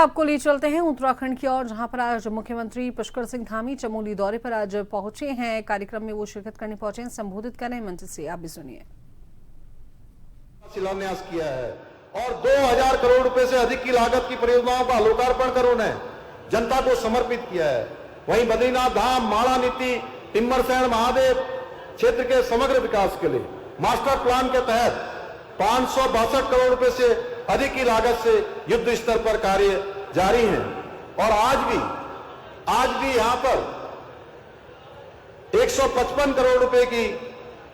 आपको ले चलते हैं उत्तराखंड की ओर, जहां पर आज मुख्यमंत्री पुष्कर सिंह धामी चमोली दौरे पर आज पहुंचे हैं। कार्यक्रम में वो शिरकत करने पहुंचे हैं। संबोधित कर रहे हैं मंच से, आप भी सुनिए। शिलान्यास किया है और 2000 करोड़ रुपए से अधिक की लागत की परियोजनाओं का लोकार्पण कर उन्हें जनता को समर्पित किया है। वहीं बद्रीनाथ धाम, माणा नीति, टिम्मरसैंण महादेव क्षेत्र के समग्र विकास के लिए मास्टर प्लान के तहत 562 करोड़ रुपए से अधिक की लागत से युद्ध स्तर पर कार्य जारी है। और आज भी यहां पर 155 करोड़ रुपए की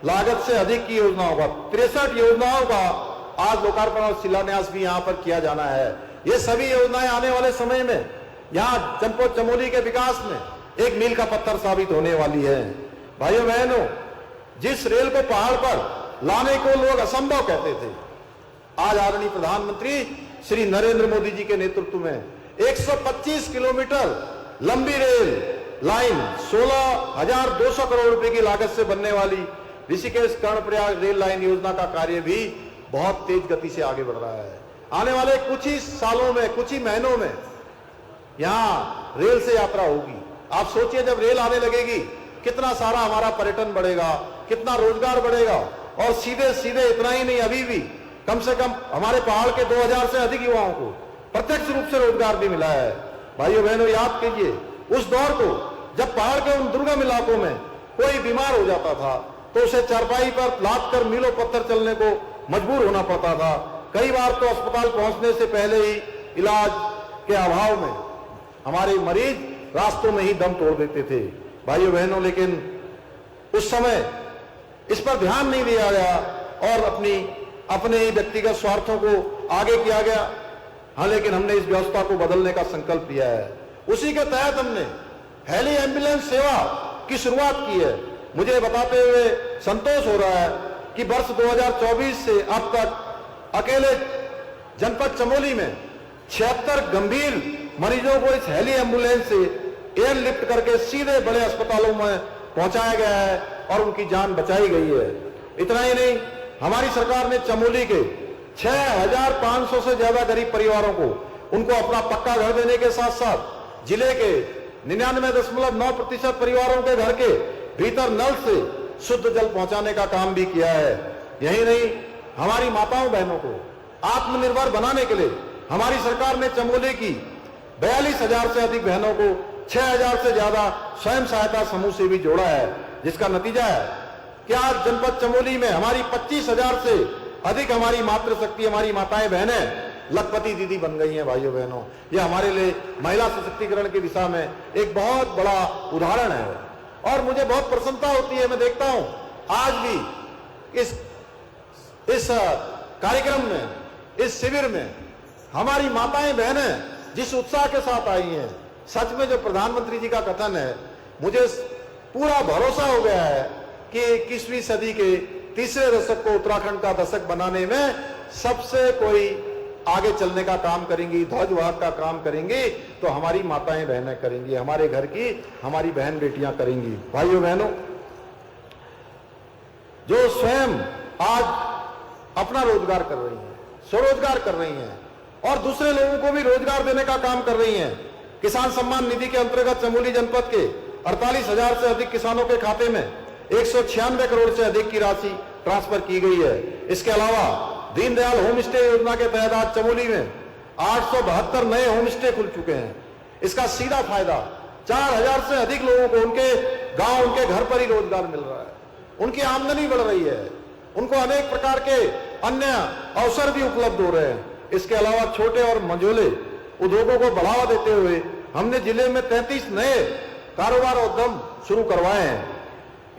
लागत से अधिक की योजनाओं का 63 योजनाओं का आज लोकार्पण और शिलान्यास भी यहां पर किया जाना है। ये सभी योजनाएं आने वाले समय में यहां जनपद चमोली के विकास में एक मील का पत्थर साबित होने वाली है। भाइयों बहनों, जिस रेल को पहाड़ पर लाने को लोग असंभव कहते थे, आज आदरणीय प्रधानमंत्री श्री नरेंद्र मोदी जी के नेतृत्व में 125 किलोमीटर लंबी रेल लाइन 16,200 करोड़ रुपए की लागत से बनने वाली ऋषिकेश कर्णप्रयाग रेल लाइन योजना का कार्य भी बहुत तेज गति से आगे बढ़ रहा है। आने वाले कुछ ही सालों में, कुछ ही महीनों में यहां रेल से यात्रा होगी। आप सोचिए, जब रेल आने लगेगी कितना सारा हमारा पर्यटन बढ़ेगा, कितना रोजगार बढ़ेगा। और सीधे सीधे इतना ही नहीं, अभी भी कम से कम हमारे पहाड़ के 2000 से अधिक युवाओं को प्रत्यक्ष रूप से रोजगार भी मिला है। भाइयों बहनों, याद कीजिए उस दौर को, जब पहाड़ के उन दुर्गम इलाकों में कोई बीमार हो जाता था तो उसे चारपाई पर लाद कर मीलों पत्थर चलने को मजबूर होना पड़ता था। कई बार तो अस्पताल पहुंचने से पहले ही इलाज के अभाव में हमारे मरीज रास्तों में ही दम तोड़ देते थे। भाइयों बहनों, लेकिन उस समय इस पर ध्यान नहीं दिया गया और अपने ही व्यक्तिगत स्वार्थों को आगे किया गया। हाँ, लेकिन हमने इस व्यवस्था को बदलने का संकल्प लिया है। उसी के तहत हमने हेली एम्बुलेंस सेवा की शुरुआत की है। मुझे बताते हुए संतोष हो रहा है कि वर्ष 2024 से अब तक अकेले जनपद चमोली में 76 गंभीर मरीजों को इस हेली एम्बुलेंस से एयरलिफ्ट करके सीधे बड़े अस्पतालों में पहुंचाया गया है और उनकी जान बचाई गई है। इतना ही नहीं, हमारी सरकार ने चमोली के 6500 से ज्यादा गरीब परिवारों को उनको अपना पक्का घर देने के साथ साथ जिले के 99.9% परिवारों के घर के भीतर नल से शुद्ध जल पहुंचाने का काम भी किया है। यही नहीं, हमारी माताओं बहनों को आत्मनिर्भर बनाने के लिए हमारी सरकार ने चमोली की 42,000 से अधिक बहनों को 6,000 से ज्यादा स्वयं सहायता समूह से भी जोड़ा है, जिसका नतीजा है कि आज जनपद चमोली में हमारी 25,000 से अधिक हमारी मातृशक्ति, हमारी माताएं बहनें लखपति दीदी बन गई हैं। भाइयों बहनों, यह हमारे लिए महिला सशक्तिकरण की दिशा में एक बहुत बड़ा उदाहरण है और मुझे बहुत प्रसन्नता होती है। मैं देखता हूं आज भी इस कार्यक्रम में, इस शिविर में हमारी माताएं बहनें जिस उत्साह के साथ आई हैं। सच में जो प्रधानमंत्री जी का कथन है, मुझे पूरा भरोसा हो गया है कि 21वीं सदी के तीसरे दशक को उत्तराखंड का दशक बनाने में सबसे कोई आगे चलने का काम करेंगी, ध्वजवाहक का काम करेंगी तो हमारी माताएं बहनें करेंगी, हमारे घर की हमारी बहन बेटियां करेंगी। भाइयों बहनों, जो स्वयं आज अपना रोजगार कर रही हैं, स्वरोजगार कर रही हैं और दूसरे लोगों को भी रोजगार देने का काम कर रही हैं। किसान सम्मान निधि के अंतर्गत चमोली जनपद के 48,000 से अधिक किसानों के खाते में 196 करोड़ से अधिक की राशि ट्रांसफर की गई है। इसके अलावा दीनदयाल होम स्टे योजना के तहत आज चमोली में 872 नए होम स्टे खुल चुके हैं। इसका सीधा फायदा 4,000 से अधिक लोगों को उनके गांव, उनके घर पर ही रोजगार मिल रहा है, उनकी आमदनी बढ़ रही है, उनको अनेक प्रकार के अन्य अवसर भी उपलब्ध हो रहे हैं। इसके अलावा छोटे और मझोले उद्योगों को बढ़ावा देते हुए हमने जिले में 33 नए कारोबार उद्यम शुरू करवाए हैं।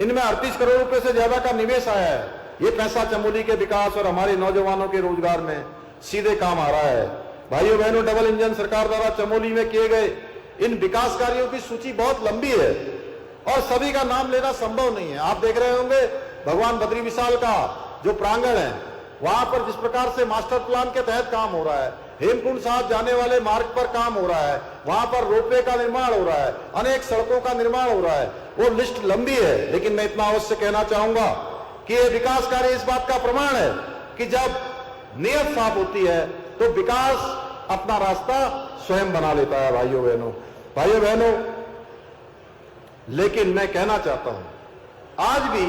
इनमें 38 करोड़ रुपए से ज्यादा का निवेश आया है। ये पैसा चमोली के विकास और हमारे नौजवानों के रोजगार में सीधे काम आ रहा है। भाइयों बहनों, डबल इंजन सरकार द्वारा चमोली में किए गए इन विकास कार्यों की सूची बहुत लंबी है और सभी का नाम लेना संभव नहीं है। आप देख रहे होंगे भगवान बद्री विशाल का जो प्रांगण है, वहां पर जिस प्रकार से मास्टर प्लान के तहत काम हो रहा है, हेमकुंड साहब जाने वाले मार्ग पर काम हो रहा है, वहां पर रोपवे का निर्माण हो रहा है, अनेक सड़कों का निर्माण हो रहा है। वो लिस्ट लंबी है, लेकिन मैं इतना अवश्य कहना चाहूंगा कि ये विकास कार्य इस बात का प्रमाण है कि जब नीयत साफ होती है तो विकास अपना रास्ता स्वयं बना लेता है भाइयों बहनों। लेकिन मैं कहना चाहता हूं आज भी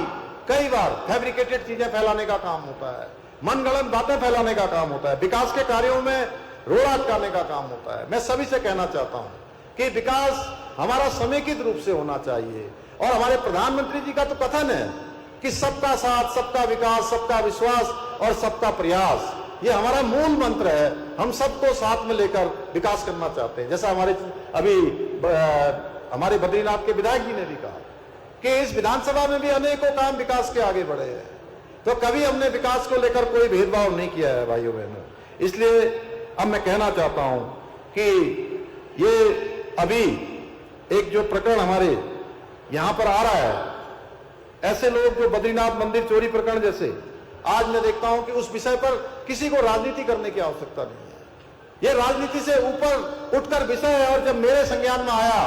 कई बार फैब्रिकेटेड चीजें फैलाने का काम होता है, मनगढ़ंत बातें फैलाने का काम होता है, विकास के कार्यों में रोड़ा अटकाने का काम होता है। मैं सभी से कहना चाहता हूं कि विकास हमारा समेकित रूप से होना चाहिए और हमारे प्रधानमंत्री जी का तो कथन है कि सबका साथ, सबका विकास, सबका विश्वास और सबका प्रयास, ये हमारा मूल मंत्र है। हम सबको साथ में लेकर विकास करना चाहते हैं। जैसा हमारे बद्रीनाथ के विधायक जी ने भी कहा कि इस विधानसभा में भी अनेकों काम विकास के आगे बढ़े हैं, तो कभी हमने विकास को लेकर कोई भेदभाव नहीं किया है भाइयों बहनों। इसलिए अब मैं कहना चाहता हूं कि ये अभी एक जो प्रकरण हमारे यहां पर आ रहा है, ऐसे लोग जो बद्रीनाथ मंदिर चोरी प्रकरण जैसे, आज मैं देखता हूं कि उस विषय पर किसी को राजनीति करने की आवश्यकता नहीं है। यह राजनीति से ऊपर उठकर विषय है और जब मेरे संज्ञान में आया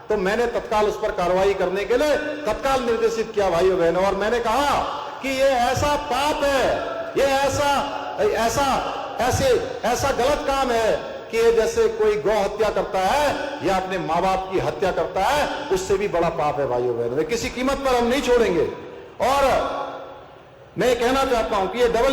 तो मैंने तत्काल उस पर कार्रवाई करने के लिए तत्काल निर्देशित किया भाइयों बहनों। और मैंने कहा कि ये ऐसा पाप है, ये ऐसा गलत काम है कि ये जैसे कोई गौ हत्या करता है या अपने माँ बाप की हत्या करता है, उससे भी बड़ा पाप है भाइयों बहनों। किसी कीमत पर हम नहीं छोड़ेंगे। और मैं कहना चाहता हूं कि ये डबल